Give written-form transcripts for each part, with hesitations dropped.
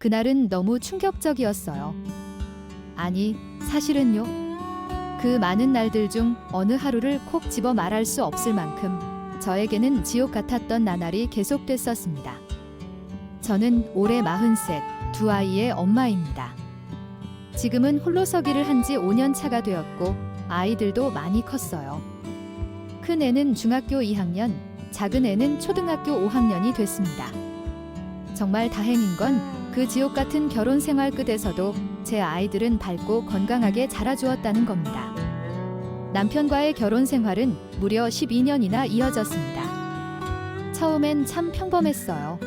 그날은 너무 충격적이었어요. 아니, 사실은요. 그 많은 날들 중 어느 하루를 콕 집어 말할 수 없을 만큼 저에게는 지옥 같았던 나날이 계속됐었습니다. 저는 올해 43, 두 아이의 엄마입니다. 지금은 홀로서기를 한 지 5년 차가 되었고 아이들도 많이 컸어요. 큰 애는 중학교 2학년, 작은 애는 초등학교 5학년이 됐습니다. 정말 다행인 건 그 지옥 같은 결혼 생활 끝에서도 제 아이들은 밝고 건강하게 자라주었다는 겁니다. 남편과의 결혼 생활은 무려 12년이나 이어졌습니다. 처음엔 참 평범했어요.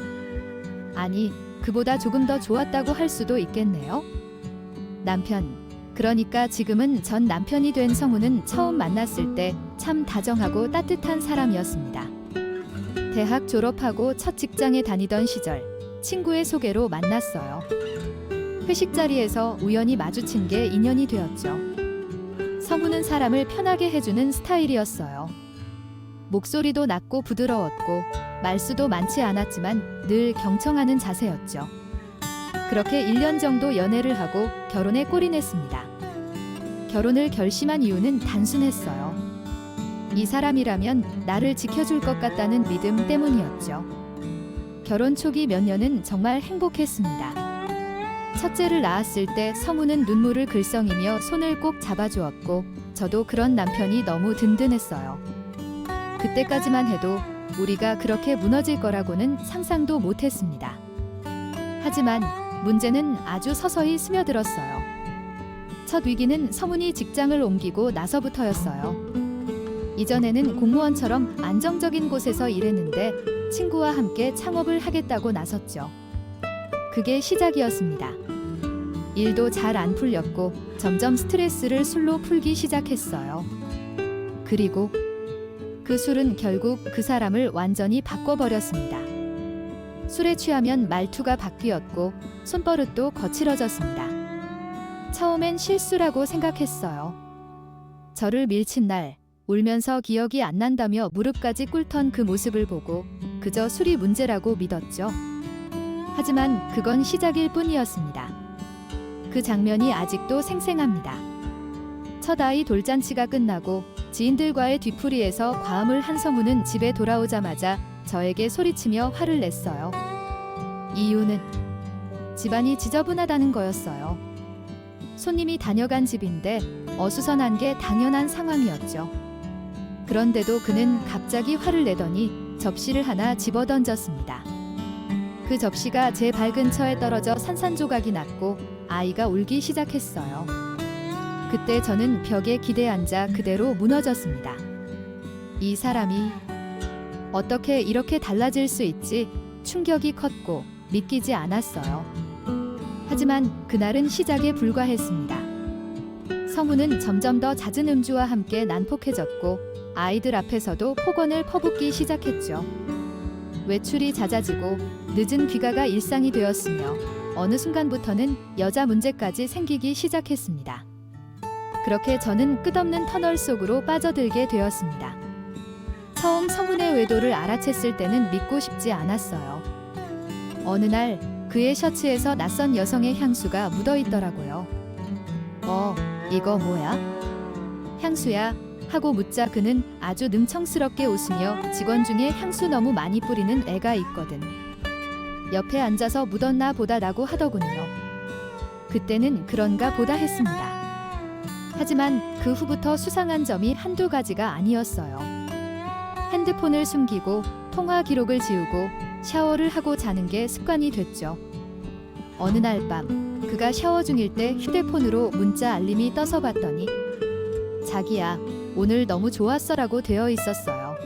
아니, 그보다 조금 더 좋았다고 할 수도 있겠네요. 남편, 그러니까 지금은 전 남편이 된 성우는 처음 만났을 때 참 다정하고 따뜻한 사람이었습니다. 대학 졸업하고 첫 직장에 다니던 시절 친구의 소개로 만났어요. 회식 자리에서 우연히 마주친 게 인연이 되었죠. 성우는 사람을 편하게 해주는 스타일이었어요. 목소리도 낮고 부드러웠고 말수도 많지 않았지만 늘 경청하는 자세였죠. 그렇게 1년 정도 연애를 하고 결혼에 골인했습니다. 결혼을 결심한 이유는 단순했어요. 이 사람이라면 나를 지켜줄 것 같다는 믿음 때문이었죠. 결혼 초기 몇 년은 정말 행복했습니다. 첫째를 낳았을 때 성우는 눈물을 글썽이며 손을 꼭 잡아주었고 저도 그런 남편이 너무 든든했어요. 그때까지만 해도 우리가 그렇게 무너질 거라고는 상상도 못했습니다. 하지만 문제는 아주 서서히 스며들었어요. 첫 위기는 성훈이 직장을 옮기고 나서부터였어요. 이전에는 공무원처럼 안정적인 곳에서 일했는데 친구와 함께 창업을 하겠다고 나섰죠. 그게 시작이었습니다. 일도 잘 안 풀렸고 점점 스트레스를 술로 풀기 시작했어요. 그리고 그 술은 결국 그 사람을 완전히 바꿔버렸습니다. 술에 취하면 말투가 바뀌었고 손버릇도 거칠어졌습니다. 처음엔 실수라고 생각했어요. 저를 밀친 날 울면서 기억이 안 난다며 무릎까지 꿇던 그 모습을 보고 그저 술이 문제라고 믿었죠. 하지만 그건 시작일 뿐이었습니다. 그 장면이 아직도 생생합니다. 첫 아이 돌잔치가 끝나고 지인들과의 뒤풀이에서 과음을 한 성우는 집에 돌아오자마자 저에게 소리치며 화를 냈어요. 이유는 집안이 지저분하다는 거였어요. 손님이 다녀간 집인데 어수선한 게 당연한 상황이었죠. 그런데도 그는 갑자기 화를 내더니 접시를 하나 집어던졌습니다. 그 접시가 제 발 근처에 떨어져 산산조각이 났고 아이가 울기 시작했어요. 그때 저는 벽에 기대앉아 그대로 무너졌습니다. 이 사람이 어떻게 이렇게 달라질 수 있지? 충격이 컸고 믿기지 않았어요. 하지만 그날은 시작에 불과했습니다. 성우는 점점 더 잦은 음주와 함께 난폭해졌고 아이들 앞에서도 폭언을 퍼붓기 시작했죠. 외출이 잦아지고 늦은 귀가가 일상이 되었으며 어느 순간부터는 여자 문제까지 생기기 시작했습니다. 그렇게 저는 끝없는 터널 속으로 빠져들게 되었습니다. 처음 성훈의 외도를 알아챘을 때는 믿고 싶지 않았어요. 어느 날 그의 셔츠에서 낯선 여성의 향수가 묻어있더라고요. 이거 뭐야? 향수야 하고 묻자 그는 아주 능청스럽게 웃으며 직원 중에 향수 너무 많이 뿌리는 애가 있거든. 옆에 앉아서 묻었나 보다라고 하더군요. 그때는 그런가 보다 했습니다. 하지만 그 후부터 수상한 점이 한두 가지가 아니었어요. 핸드폰을 숨기고 통화 기록을 지우고 샤워를 하고 자는 게 습관이 됐죠. 어느 날 밤 그가 샤워 중일 때 휴대폰으로 문자 알림이 떠서 봤더니 자기야, 오늘 너무 좋았어라고 되어 있었어요.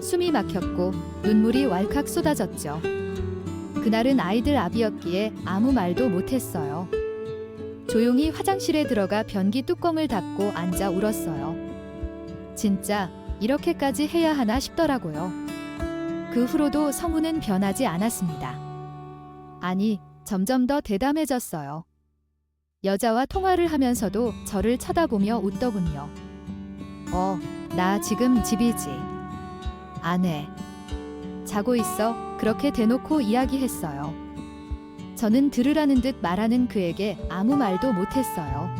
숨이 막혔고 눈물이 왈칵 쏟아졌죠. 그날은 아이들 아비였기에 아무 말도 못했어요. 조용히 화장실에 들어가 변기 뚜껑을 닫고 앉아 울었어요. 진짜 이렇게까지 해야 하나 싶더라고요. 그 후로도 성우는 변하지 않았습니다. 아니, 점점 더 대담해졌어요. 여자와 통화를 하면서도 저를 쳐다보며 웃더군요. 나 지금 집이지. 안 해. 자고 있어. 그렇게 대놓고 이야기했어요. 저는 들으라는 듯 말하는 그에게 아무 말도 못했어요.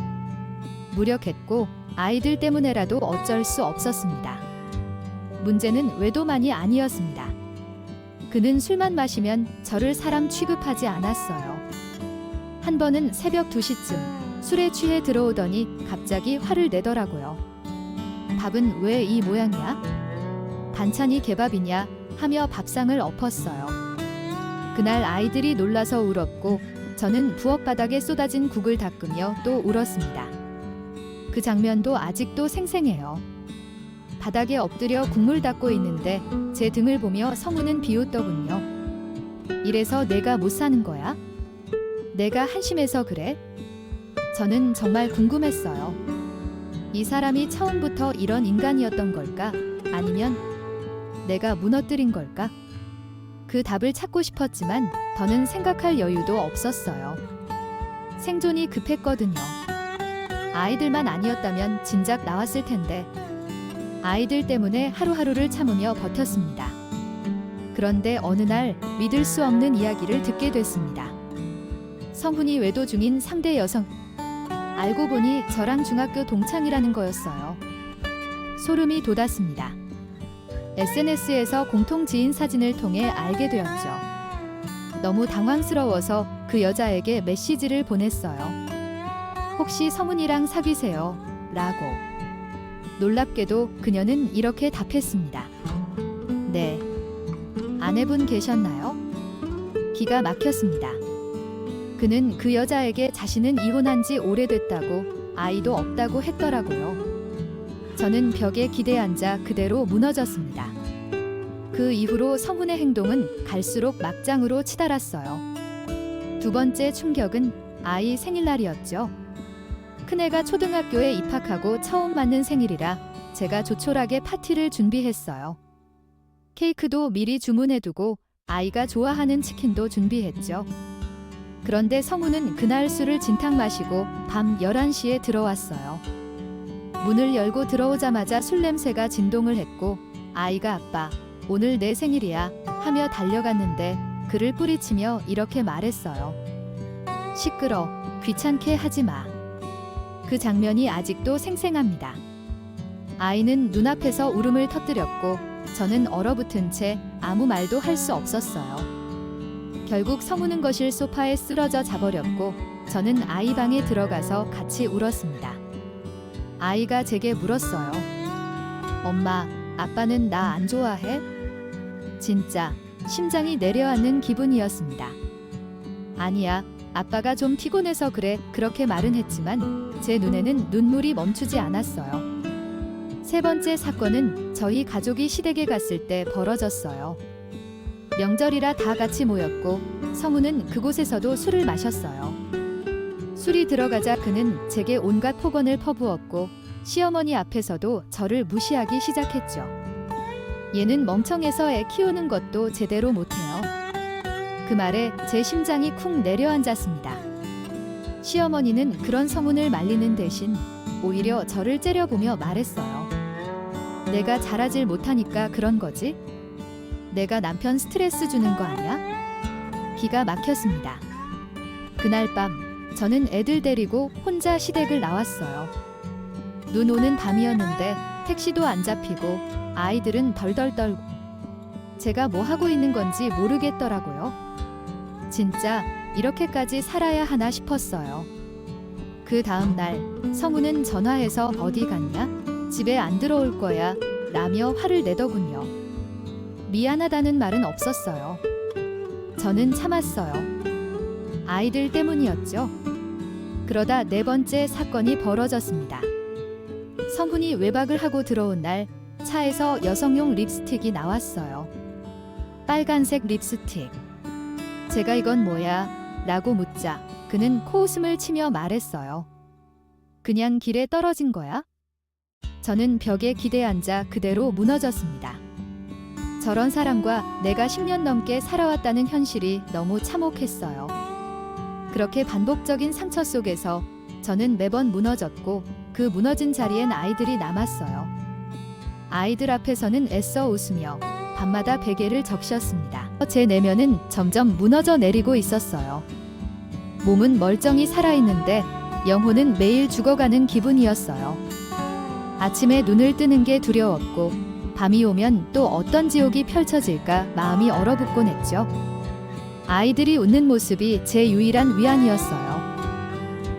무력했고 아이들 때문에라도 어쩔 수 없었습니다. 문제는 외도만이 아니었습니다. 그는 술만 마시면 저를 사람 취급하지 않았어요. 한 번은 새벽 2시쯤 술에 취해 들어오더니 갑자기 화를 내더라고요. 밥은 왜 이 모양이야? 반찬이 개밥이냐? 하며 밥상을 엎었어요. 그날 아이들이 놀라서 울었고 저는 부엌 바닥에 쏟아진 국을 닦으며 또 울었습니다. 그 장면도 아직도 생생해요. 바닥에 엎드려 국물 닦고 있는데 제 등을 보며 성우는 비웃더군요. 이래서 내가 못 사는 거야? 내가 한심해서 그래? 저는 정말 궁금했어요. 이 사람이 처음부터 이런 인간이었던 걸까? 아니면 내가 무너뜨린 걸까? 그 답을 찾고 싶었지만 더는 생각할 여유도 없었어요. 생존이 급했거든요. 아이들만 아니었다면 진작 나왔을 텐데 아이들 때문에 하루하루를 참으며 버텼습니다. 그런데 어느 날 믿을 수 없는 이야기를 듣게 됐습니다. 성훈이 외도 중인 상대 여성. 알고 보니 저랑 중학교 동창이라는 거였어요. 소름이 돋았습니다. SNS에서 공통 지인 사진을 통해 알게 되었죠. 너무 당황스러워서 그 여자에게 메시지를 보냈어요. 혹시 성훈이랑 사귀세요? 라고. 놀랍게도 그녀는 이렇게 답했습니다. 네. 아내분 계셨나요? 기가 막혔습니다. 그는 그 여자에게 자신은 이혼한 지 오래됐다고 아이도 없다고 했더라고요. 저는 벽에 기대앉아 그대로 무너졌습니다. 그 이후로 성훈의 행동은 갈수록 막장으로 치달았어요. 두 번째 충격은 아이 생일날이었죠. 큰애가 초등학교에 입학하고 처음 맞는 생일이라 제가 조촐하게 파티를 준비했어요. 케이크도 미리 주문해두고 아이가 좋아하는 치킨도 준비했죠. 그런데 성훈은 그날 술을 진탕 마시고 밤 11시에 들어왔어요. 문을 열고 들어오자마자 술 냄새가 진동을 했고 아이가 아빠, 오늘 내 생일이야 하며 달려갔는데 그를 뿌리치며 이렇게 말했어요. 시끄러, 귀찮게 하지 마. 그 장면이 아직도 생생합니다. 아이는 눈앞에서 울음을 터뜨렸고 저는 얼어붙은 채 아무 말도 할 수 없었어요. 결국 성훈은 거실 소파에 쓰러져 자버렸고 저는 아이 방에 들어가서 같이 울었습니다. 아이가 제게 물었어요. 엄마, 아빠는 나 안 좋아해? 진짜 심장이 내려앉는 기분이었습니다. 아니야, 아빠가 좀 피곤해서 그래. 그렇게 말은 했지만 제 눈에는 눈물이 멈추지 않았어요. 세 번째 사건은 저희 가족이 시댁에 갔을 때 벌어졌어요. 명절이라 다 같이 모였고 성훈은 그곳에서도 술을 마셨어요. 술이 들어가자 그는 제게 온갖 폭언을 퍼부었고 시어머니 앞에서도 저를 무시하기 시작했죠. 얘는 멍청해서 애 키우는 것도 제대로 못해요. 그 말에 제 심장이 쿵 내려앉았습니다. 시어머니는 그런 성훈을 말리는 대신 오히려 저를 째려보며 말했어요. 내가 잘하질 못하니까 그런 거지? 내가 남편 스트레스 주는 거 아니야? 기가 막혔습니다. 그날 밤 저는 애들 데리고 혼자 시댁을 나왔어요. 눈 오는 밤이었는데 택시도 안 잡히고 아이들은 덜덜 떨고 제가 뭐 하고 있는 건지 모르겠더라고요. 진짜 이렇게까지 살아야 하나 싶었어요. 그 다음 날 성훈은 전화해서 어디 갔냐? 집에 안 들어올 거야 라며 화를 내더군요. 미안하다는 말은 없었어요. 저는 참았어요. 아이들 때문이었죠. 그러다 네 번째 사건이 벌어졌습니다. 성훈이 외박을 하고 들어온 날 차에서 여성용 립스틱이 나왔어요. 빨간색 립스틱. 제가 이건 뭐야? 라고 묻자 그는 코웃음을 치며 말했어요. 그냥 길에 떨어진 거야? 저는 벽에 기대앉아 그대로 무너졌습니다. 저런 사람과 내가 10년 넘게 살아왔다는 현실이 너무 참혹했어요. 그렇게 반복적인 상처 속에서 저는 매번 무너졌고 그 무너진 자리엔 아이들이 남았어요. 아이들 앞에서는 애써 웃으며 밤마다 베개를 적셨습니다. 제 내면은 점점 무너져 내리고 있었어요. 몸은 멀쩡히 살아있는데 영혼은 매일 죽어가는 기분이었어요. 아침에 눈을 뜨는 게 두려웠고 밤이 오면 또 어떤 지옥이 펼쳐질까 마음이 얼어붙곤 했죠. 아이들이 웃는 모습이 제 유일한 위안이었어요.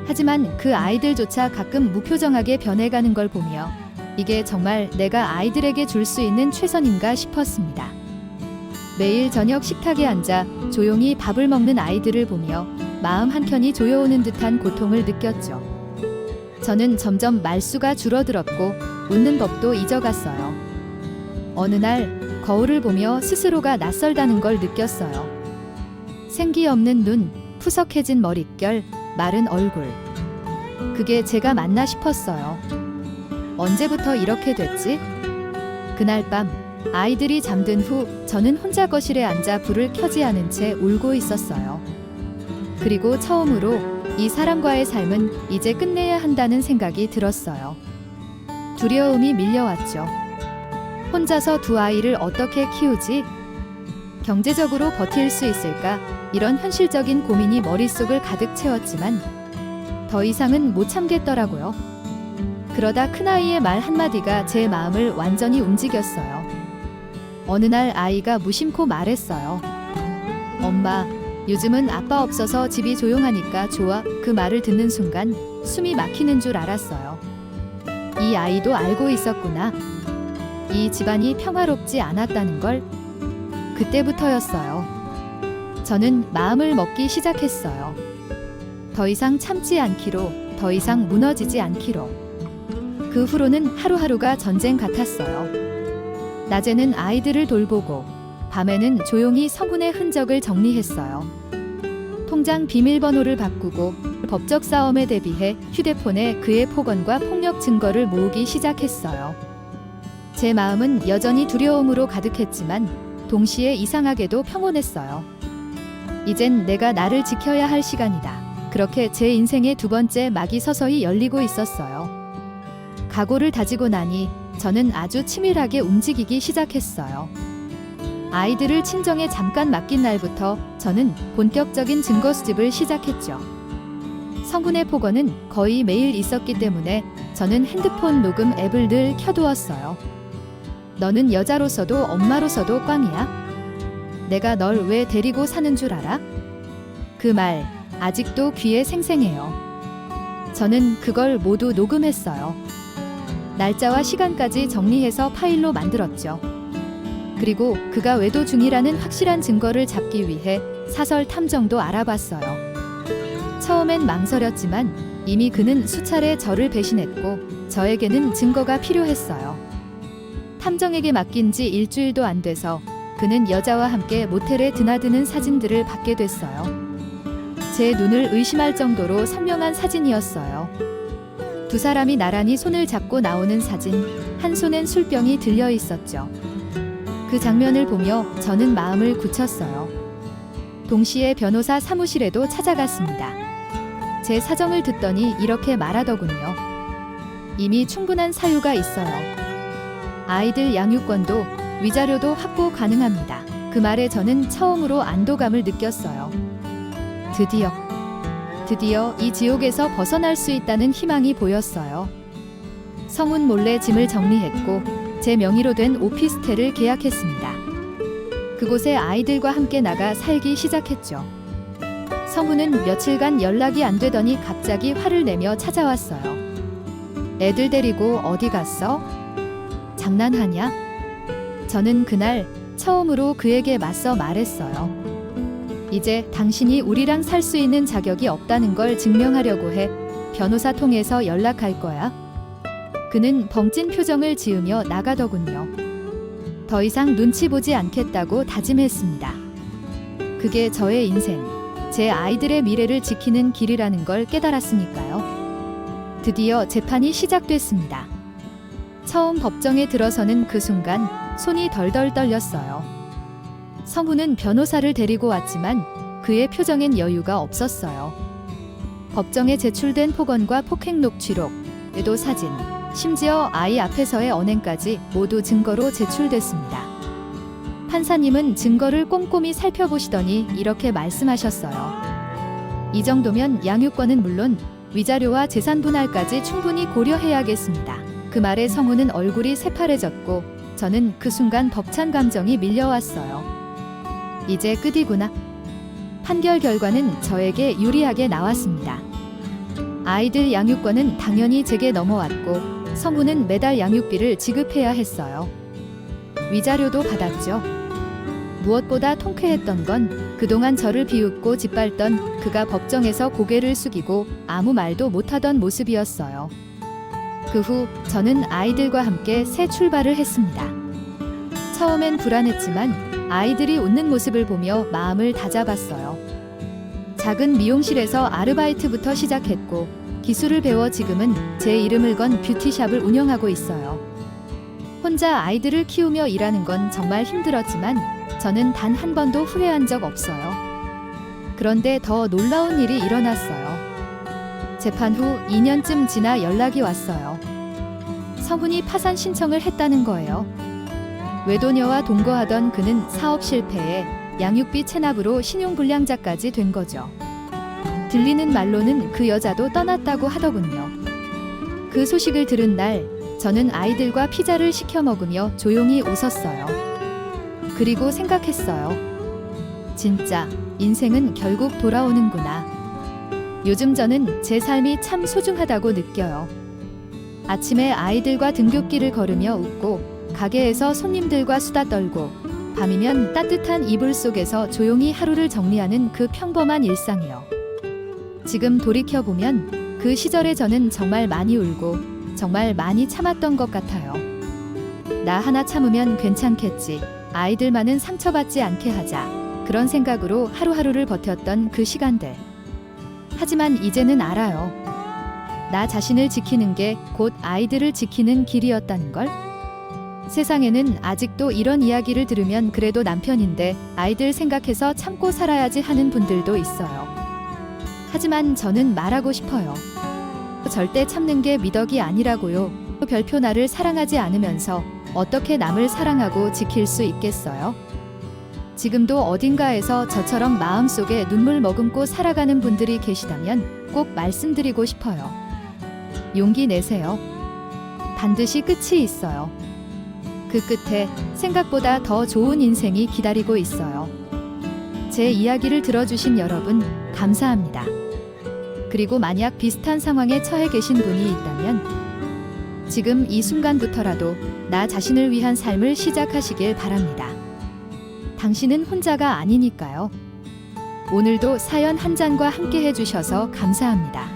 하지만 그 아이들조차 가끔 무표정하게 변해가는 걸 보며 이게 정말 내가 아이들에게 줄 수 있는 최선인가 싶었습니다. 매일 저녁 식탁에 앉아 조용히 밥을 먹는 아이들을 보며 마음 한켠이 조여오는 듯한 고통을 느꼈죠. 저는 점점 말수가 줄어들었고 웃는 법도 잊어갔어요. 어느 날 거울을 보며 스스로가 낯설다는 걸 느꼈어요. 생기 없는 눈, 푸석해진 머릿결, 마른 얼굴. 그게 제가 맞나 싶었어요. 언제부터 이렇게 됐지? 그날 밤 아이들이 잠든 후 저는 혼자 거실에 앉아 불을 켜지 않은 채 울고 있었어요. 그리고 처음으로 이 사람과의 삶은 이제 끝내야 한다는 생각이 들었어요. 두려움이 밀려왔죠. 혼자서 두 아이를 어떻게 키우지? 경제적으로 버틸 수 있을까? 이런 현실적인 고민이 머릿속을 가득 채웠지만 더 이상은 못 참겠더라고요. 그러다 큰아이의 말 한마디가 제 마음을 완전히 움직였어요. 어느 날 아이가 무심코 말했어요. 엄마, 요즘은 아빠 없어서 집이 조용하니까 좋아. 그 말을 듣는 순간 숨이 막히는 줄 알았어요. 이 아이도 알고 있었구나. 이 집안이 평화롭지 않았다는 걸. 그때부터였어요. 저는 마음을 먹기 시작했어요. 더 이상 참지 않기로, 더 이상 무너지지 않기로. 그 후로는 하루하루가 전쟁 같았어요. 낮에는 아이들을 돌보고 밤에는 조용히 성훈의 흔적을 정리했어요. 통장 비밀번호를 바꾸고 법적 싸움에 대비해 휴대폰에 그의 폭언과 폭력 증거를 모으기 시작했어요. 제 마음은 여전히 두려움으로 가득했지만 동시에 이상하게도 평온했어요. 이젠 내가 나를 지켜야 할 시간이다. 그렇게 제 인생의 두 번째 막이 서서히 열리고 있었어요. 각오를 다지고 나니 저는 아주 치밀하게 움직이기 시작했어요. 아이들을 친정에 잠깐 맡긴 날부터 저는 본격적인 증거 수집을 시작했죠. 성훈의 폭언은 거의 매일 있었기 때문에 저는 핸드폰 녹음 앱을 늘 켜두었어요. 너는 여자로서도 엄마로서도 꽝이야? 내가 널 왜 데리고 사는 줄 알아? 그 말 아직도 귀에 생생해요. 저는 그걸 모두 녹음했어요. 날짜와 시간까지 정리해서 파일로 만들었죠. 그리고 그가 외도 중이라는 확실한 증거를 잡기 위해 사설 탐정도 알아봤어요. 처음엔 망설였지만 이미 그는 수차례 저를 배신했고 저에게는 증거가 필요했어요. 탐정에게 맡긴 지 일주일도 안 돼서 그는 여자와 함께 모텔에 드나드는 사진들을 받게 됐어요. 제 눈을 의심할 정도로 선명한 사진이었어요. 두 사람이 나란히 손을 잡고 나오는 사진, 한 손엔 술병이 들려 있었죠. 그 장면을 보며 저는 마음을 굳혔어요. 동시에 변호사 사무실에도 찾아갔습니다. 제 사정을 듣더니 이렇게 말하더군요. 이미 충분한 사유가 있어요. 아이들 양육권도 위자료도 확보 가능합니다. 그 말에 저는 처음으로 안도감을 느꼈어요. 드디어 이 지옥에서 벗어날 수 있다는 희망이 보였어요. 성훈 몰래 짐을 정리했고 제 명의로 된 오피스텔을 계약했습니다. 그곳에 아이들과 함께 나가 살기 시작했죠. 성훈은 며칠간 연락이 안 되더니 갑자기 화를 내며 찾아왔어요. 애들 데리고 어디 갔어? 장난하냐? 저는 그날 처음으로 그에게 맞서 말했어요. 이제 당신이 우리랑 살 수 있는 자격이 없다는 걸 증명하려고 해. 변호사 통해서 연락할 거야. 그는 벙찐 표정을 지으며 나가더군요. 더 이상 눈치 보지 않겠다고 다짐했습니다. 그게 저의 인생, 제 아이들의 미래를 지키는 길이라는 걸 깨달았으니까요. 드디어 재판이 시작됐습니다. 처음 법정에 들어서는 그 순간 손이 덜덜 떨렸어요. 성훈은 변호사를 데리고 왔지만 그의 표정엔 여유가 없었어요. 법정에 제출된 폭언과 폭행 녹취록, 외도 사진, 심지어 아이 앞에서의 언행까지 모두 증거로 제출됐습니다. 판사님은 증거를 꼼꼼히 살펴보시더니 이렇게 말씀하셨어요. 이 정도면 양육권은 물론 위자료와 재산 분할까지 충분히 고려해야겠습니다. 그 말에 성우는 얼굴이 새파래졌고 저는 그 순간 벅찬 감정이 밀려왔어요. 이제 끝이구나. 판결 결과는 저에게 유리하게 나왔습니다. 아이들 양육권은 당연히 제게 넘어왔고 성우는 매달 양육비를 지급해야 했어요. 위자료도 받았죠. 무엇보다 통쾌했던 건 그동안 저를 비웃고 짓밟던 그가 법정에서 고개를 숙이고 아무 말도 못하던 모습이었어요. 그 후 저는 아이들과 함께 새 출발을 했습니다. 처음엔 불안했지만 아이들이 웃는 모습을 보며 마음을 다잡았어요. 작은 미용실에서 아르바이트부터 시작했고 기술을 배워 지금은 제 이름을 건 뷰티샵을 운영하고 있어요. 혼자 아이들을 키우며 일하는 건 정말 힘들었지만 저는 단 한 번도 후회한 적 없어요. 그런데 더 놀라운 일이 일어났어요. 재판 후 2년쯤 지나 연락이 왔어요. 성훈이 파산 신청을 했다는 거예요. 외도녀와 동거하던 그는 사업 실패에 양육비 체납으로 신용불량자까지 된 거죠. 들리는 말로는 그 여자도 떠났다고 하더군요. 그 소식을 들은 날 저는 아이들과 피자를 시켜 먹으며 조용히 웃었어요. 그리고 생각했어요. 진짜 인생은 결국 돌아오는구나. 요즘 저는 제 삶이 참 소중하다고 느껴요. 아침에 아이들과 등굣길을 걸으며 웃고 가게에서 손님들과 수다 떨고 밤이면 따뜻한 이불 속에서 조용히 하루를 정리하는 그 평범한 일상이요. 지금 돌이켜보면 그 시절에 저는 정말 많이 울고 정말 많이 참았던 것 같아요. 나 하나 참으면 괜찮겠지. 아이들만은 상처받지 않게 하자. 그런 생각으로 하루하루를 버텼던 그 시간들. 하지만 이제는 알아요. 나 자신을 지키는 게 곧 아이들을 지키는 길이었다는 걸. 세상에는 아직도 이런 이야기를 들으면 그래도 남편인데 아이들 생각해서 참고 살아야지 하는 분들도 있어요. 하지만 저는 말하고 싶어요. 절대 참는 게 미덕이 아니라고요. 별표 나를 사랑하지 않으면서 어떻게 남을 사랑하고 지킬 수 있겠어요? 지금도 어딘가에서 저처럼 마음속에 눈물 머금고 살아가는 분들이 계시다면 꼭 말씀드리고 싶어요. 용기 내세요. 반드시 끝이 있어요. 그 끝에 생각보다 더 좋은 인생이 기다리고 있어요. 제 이야기를 들어주신 여러분, 감사합니다. 그리고 만약 비슷한 상황에 처해 계신 분이 있다면 지금 이 순간부터라도 나 자신을 위한 삶을 시작하시길 바랍니다. 당신은 혼자가 아니니까요. 오늘도 사연 한 잔과 함께 해주셔서 감사합니다.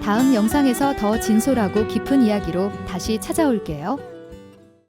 다음 영상에서 더 진솔하고 깊은 이야기로 다시 찾아올게요.